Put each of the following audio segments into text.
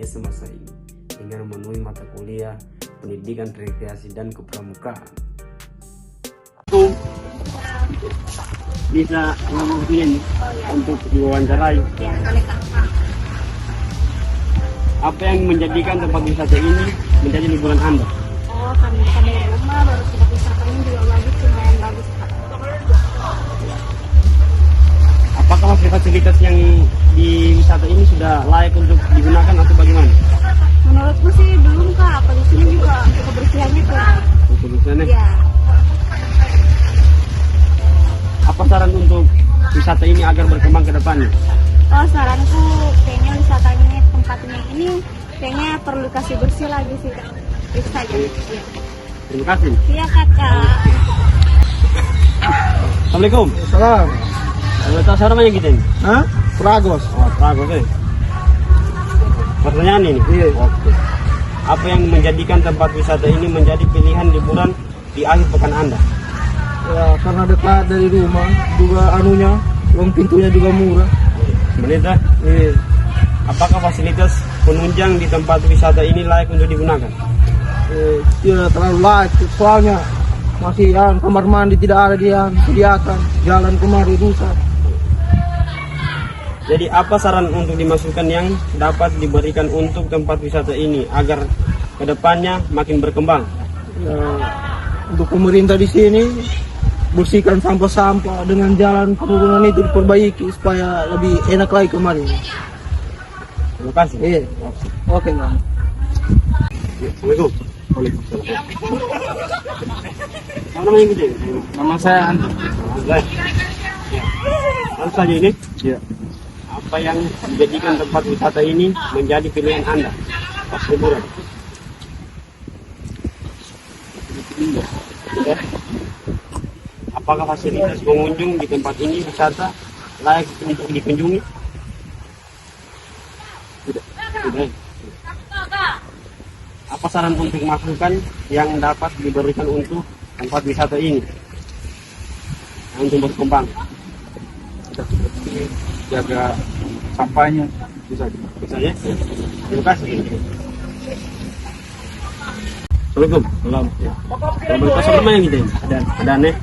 dunia semasa ini dengan memenuhi mata kuliah, pendidikan, rekreasi, dan kepramukaan. Bisa ngomong begini untuk diwawancarai. Apa yang menjadikan tempat wisata ini menjadi liburan Anda? Oh, kami dari rumah baru tempat wisata ini juga bagus, lumayan bagus. Apakah fasilitas yang di wisata ini sudah layak untuk digunakan atau bagaimana? Menurutku sih belum kak, apa di sini juga kebersihannya kurang. Kebersihannya? Ya. Apa saran untuk wisata ini agar berkembang ke depannya? Oh, saranku kayaknya wisatanya tempatnya ini kayaknya perlu kasih bersih lagi sih kak. Itu saja. Ya. Terima kasih. Iya kakak. Assalamualaikum. Salam. Kalau tahu saya namanya gitu ini? Hah? Pragos. Oh, Pragos. Pertanyaan ini? Iya. Oke. Apa yang menjadikan tempat wisata ini menjadi pilihan liburan di akhir pekan Anda? Ya, karena dekat dari rumah, juga anunya, uang pintunya juga murah. Sebenarnya, Iya. apakah fasilitas penunjang di tempat wisata ini layak untuk digunakan? Tidak terlalu layak, soalnya masih kamar mandi tidak ada dia sediakan, jalan kemari rusak. Jadi apa saran untuk dimasukkan yang dapat diberikan untuk tempat wisata ini agar kedepannya makin berkembang? Ya, untuk pemerintah di sini bersihkan sampah-sampah dengan jalan penurunan itu diperbaiki supaya lebih enak lagi kemarin. Terima kasih. Iya. Oke, Bang. Assalamualaikum. Waalaikumsalam. Apa namanya gitu? Nama saya Anton. Baik. Lalu saja ini, Iya. apa yang menjadikan tempat wisata ini menjadi pilihan Anda pas liburan? Ya. Apakah fasilitas pengunjung di tempat ini wisata layak untuk dikunjungi? Tidak. Tidak. Apa saran untuk masukan yang dapat diberikan untuk tempat wisata ini untuk berkembang? Jaga sampahnya. Bisa ya? Terima kasih. Assalamualaikum. Salam. Kalau boleh tahu sama yang gitu ya? Ada aneh.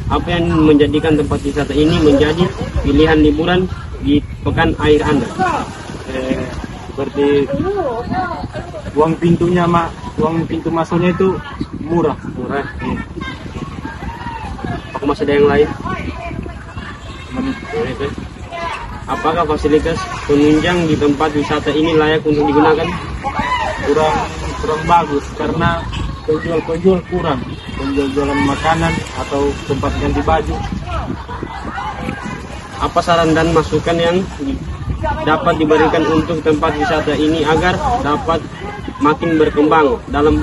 Apa yang menjadikan tempat wisata ini menjadi pilihan liburan di pekan akhir Anda? Seperti uang pintu masuknya itu murah. Murah. Apakah masih ada yang lain? Apakah fasilitas penunjang di tempat wisata ini layak untuk digunakan? Kurang bagus karena penjual kurang, penjualan makanan atau tempat ganti baju. Apa saran dan masukan yang dapat diberikan untuk tempat wisata ini agar dapat makin berkembang dalam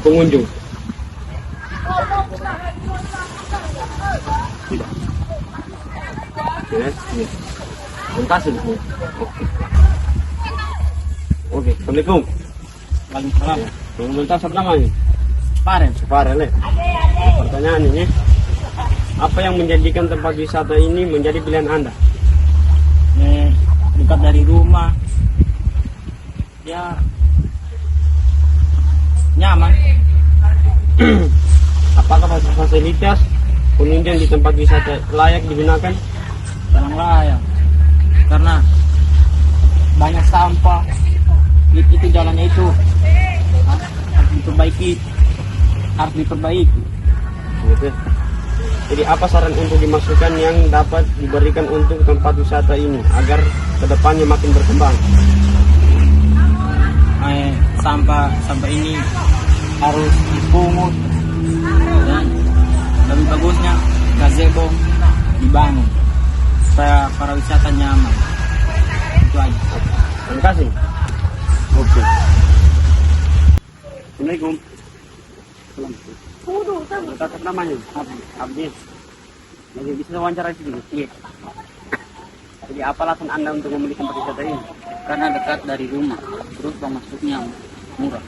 pengunjung? Ya. Terima kasih. Oke, Assalamualaikum. Waalaikumsalam. Yang boleh tahu siapa namanya? Paren. Farel. Pertanyaan ini, apa yang menjadikan tempat wisata ini menjadi pilihan Anda? Dekat dari rumah. Ya nyaman. Apakah fasilitas penunjang di tempat wisata layak digunakan? Kurang layak karena banyak sampah. Itu jalannya itu harus diperbaiki. Gitu. Jadi apa saran untuk dimasukkan yang dapat diberikan untuk tempat wisata ini agar kedepannya makin berkembang? Sampah ini harus dipungut dan lebih bagusnya gazebo dibangun supaya para wisata nyaman. Itu aja. Terima kasih. Oke. Assalamualaikum. Tetap namanya Abdi. Lagi bisa wawancara sedikit. Iya. Jadi apa alasan Anda untuk memilih tempat wisata ini? Karena dekat dari rumah, terus masuknya murah.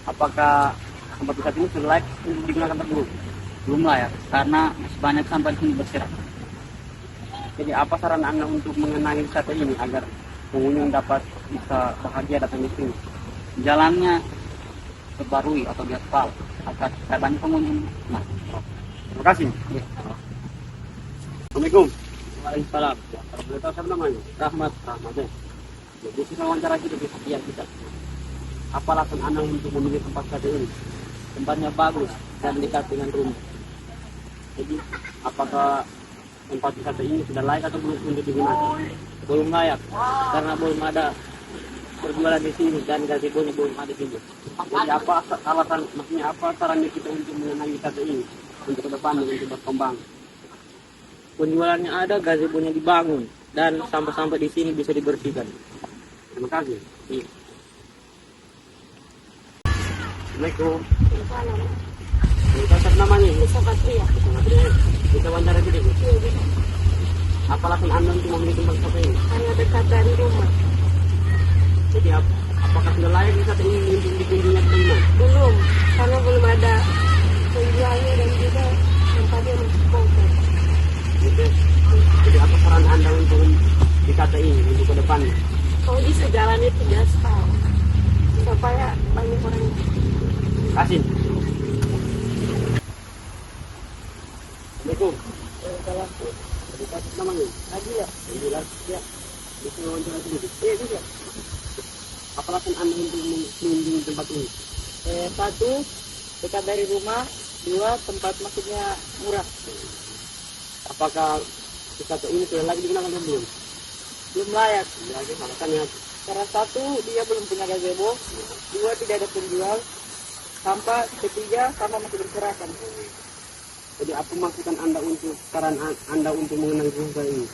Apakah tempat wisata ini sudah layak untuk digunakan tersebut? Belum layak karena masih banyak sampah di sini berserakan. Jadi apa saran Anda untuk mengenai wisata ini agar pengunjung dapat bisa bahagia datang di sini. Jalannya diperbarui atau diaspal agar supaya banyak pengunjung. Nah, Terima kasih. Assalamualaikum. Waalaikumsalam. Kalau boleh tahu siapa namanya? Rahmat. Rahmat ya. Jadi kita wawancara kita biar kita. Apa alasan Anda untuk memilih tempat wisata ini? Tempatnya bagus dan dekat dengan rumah. Jadi apakah tempat wisata ini sudah layak atau belum untuk digunakan? Belum layak karena belum ada berjualan di sini dan gazebo-nya belum ada juga. Jadi apa alasan, maksudnya apa sarannya kita untuk mengenai wisata ini untuk ke depan untuk berkembang? Penjualannya ada, gazebo-nya dibangun dan sampah-sampah di sini bisa dibersihkan. Terima kasih. Iya. Assalamualaikum. Boleh tahu siapa namanya? Bisa Patria. Kita wawancara kita. Iya, bisa. Apa alasan Anda untuk memilih tempat wisata ini? Karena dekat dari rumah. Jadi apakah sudah layak wisata ini untuk dikunjungi atau bagaimana? Belum, karena belum ada penjualnya dan juga tempatnya masih kosong. Gitu. Jadi apa saran Anda untuk wisata ini untuk ke depannya? Kalau bisa jalan itu gaspal supaya banyak orang. Kasih. Assalamualaikum. Boleh tahu siapa namanya? Lagi ya? Jelas. Ya. Bisa wawancara sedikit. Iya bisa. Apa alasan Anda untuk mengunjungi tempat ini? Satu, dekat dari rumah. Dua, tempat masuknya murah. Apakah wisata ini sudah lagi digunakan atau belum? Belum layak. Lagi alasannya. Karena satu, dia belum punya gazebo. Dua, tidak ada penjual. Sampai ketiga, sama masih berserakan. Jadi apa masukan Anda untuk saran Anda untuk mengenai wisata ini?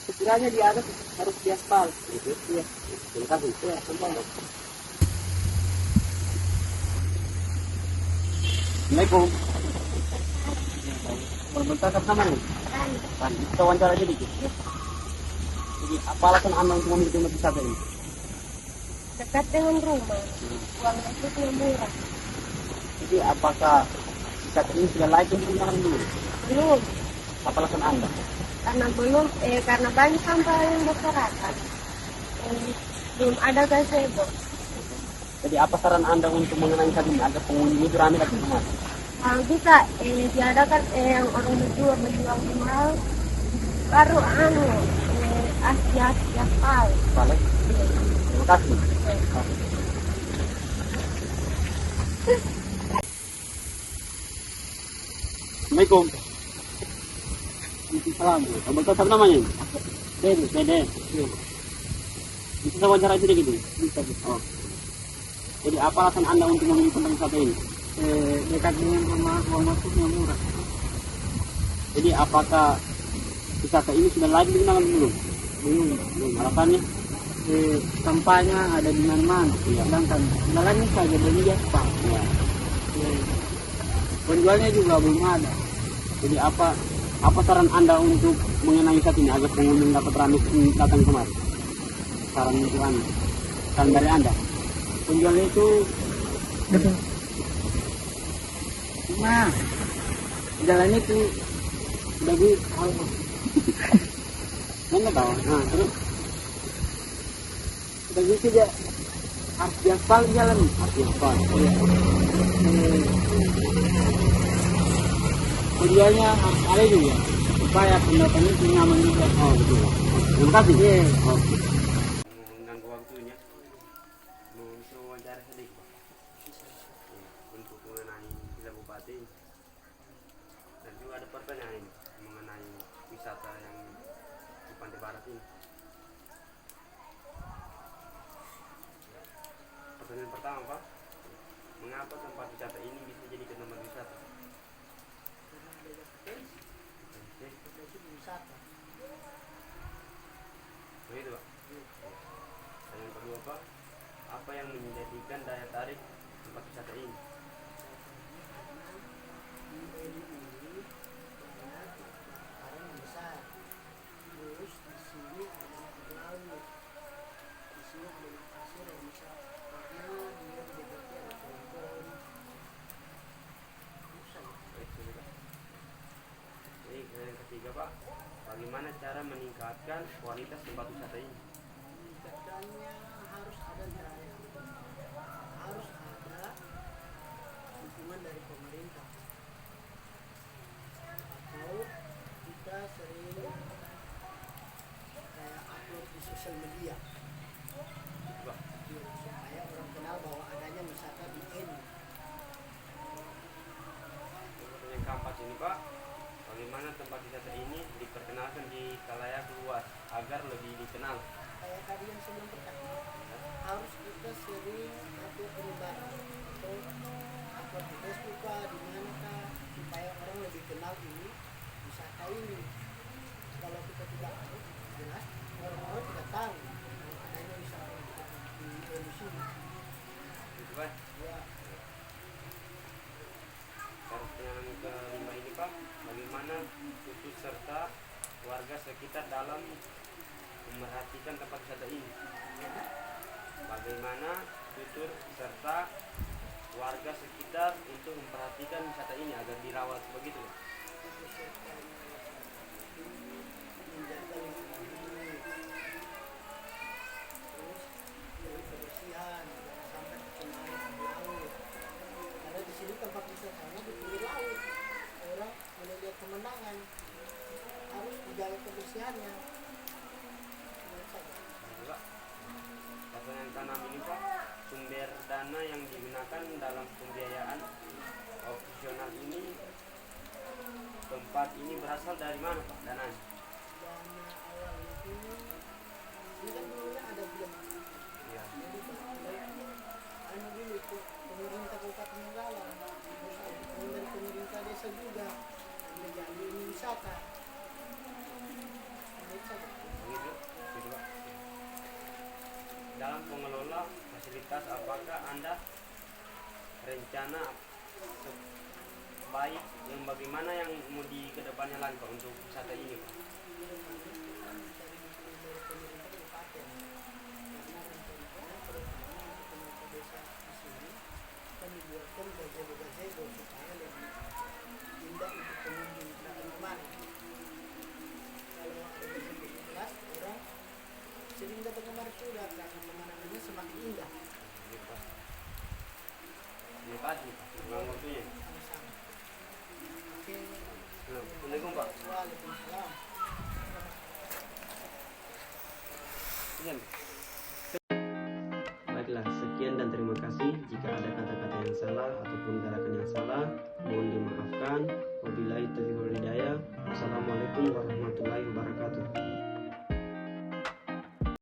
Sekiranya di atas harus diaspal. Gitu. Iya. Terima kasih. Iya, contoh. Assalamualaikum. Bentar siapa namanya? Kan, kita wawancara aja dikit. Jadi apa alasan Anda untuk memilih tempat wisata ini? Dekat dengan rumah, uang masuknya murah. Jadi apakah wisata ini sudah layak untuk digunakan dulu? Belum, Apa alasan Anda? karena banyak sampah yang berserakan. Belum ada gazebo. Jadi apa saran Anda untuk mengenai wisata ini agar pengunjung itu ramai dan semua? Bisa diadakan yang orang berjual di mahal baru aspal. Balik. Terima kasih. Assalamualaikum. Salam. Kamu tahu siapa namanya? Dede. Dede. Bisa saya wawancara aja dikit? Bisa. Oh. Jadi apa alasan Anda untuk memilih tempat wisata ini? Dekat dengan rumah, uang masuknya murah. Jadi apakah wisata ini sudah layak digunakan belum? Belum. Alasannya? Sampahnya ada di mana-mana. Iya. Sedangkan jalannya saja belum diaspal. Ya. Penjualnya juga belum ada. Jadi apa saran Anda untuk mengenai wisata ini agar pengunjung dapat ramai datang kemari? Saran untuk Anda? Saran dari Anda? Penjualnya itu nah jalan itu udah Anda tahu? Nah, terus udah gitu dia harus diaspal jalan. apa? Penjualnya harus ada juga supaya pendatang itu nyaman juga. Oh, betul. Terima kasih. Iya. Oke. Mengganggu waktunya. Mau bisa wawancara sedikit. Untuk mengenai Villa Bupati. Dan juga ada pertanyaan ini mengenai wisata yang di Pantai Barat ini. Pertanyaan pertama, Pak. Mengapa tempat wisata ini bisa jadi tempat wisata? Begitu, Pak. Dan yang kedua, Pak, apa yang menjadikan daya tarik tempat wisata ini? Baik, yang ketiga, Pak, bagaimana cara meningkatkan kualitas tempat wisata ini? kedepannya harus ada dukungan dari pemerintah, atau kita sering kayak upload di sosial media supaya orang kenal bahwa adanya wisata di ini. Yang keempat ini Pak, bagaimana tempat wisata ini diperkenalkan di khalayak luas agar lebih dikenal? Kayak tadi yang sebelum pertama, harus kita sering upload penyebaran atau upload di Facebook di mana kah, supaya orang lebih kenal ini wisata ini. Kalau kita tidak upload, jelas orang-orang tidak tahu kalau adanya wisata di sini. Gitu Pak. Ya, Terus yang kelima ini Pak, bagaimana tutur serta warga sekitar dalam memerhatikan tempat wisata ini? Bagaimana tutur serta warga sekitar untuk memperhatikan wisata ini agar dirawat begitu Pak? menjaga lingkungan hidup, terus dari kebersihan, jangan sampai pencemaran di laut. Karena di sini tempat wisatanya di pinggir laut, orang melihat pemandangan, harus dijaga kebersihannya. Pak, pertanyaan keenam ini Pak, sumber dana yang digunakan dalam pembiayaan opsional ini, tempat ini berasal dari mana Pak dananya? Dana awal itu, ini kan dulunya ada bilang, Ya. jadi anu dulu itu pemerintah Kabupaten Donggala, terus ada dukungan dari pemerintah desa juga, menjadi ini wisata. Begitu, gitu Pak. Dalam pengelola fasilitas, apakah Anda rencana baik yang bagaimana yang mau di kedepannya lagi Pak untuk wisata ini Pak? Membuatkan gazebo-gazebo supaya lebih indah untuk pengunjung datang kemari. Kalau ada gazebo jelas, orang sering datang kemari sudah karena pemandangannya semakin indah. Gitu Pak. Terima kasih Pak, ulang waktunya. Sama-sama. Oke. Assalamualaikum Pak. Waalaikumsalam. Sekian. Baiklah, sekian dan terima kasih. Jika ada kata-kata yang salah ataupun gerakan yang salah, mohon dimaafkan. Wabillahi taufiq wal hidayah. Wassalamualaikum warahmatullahi wabarakatuh.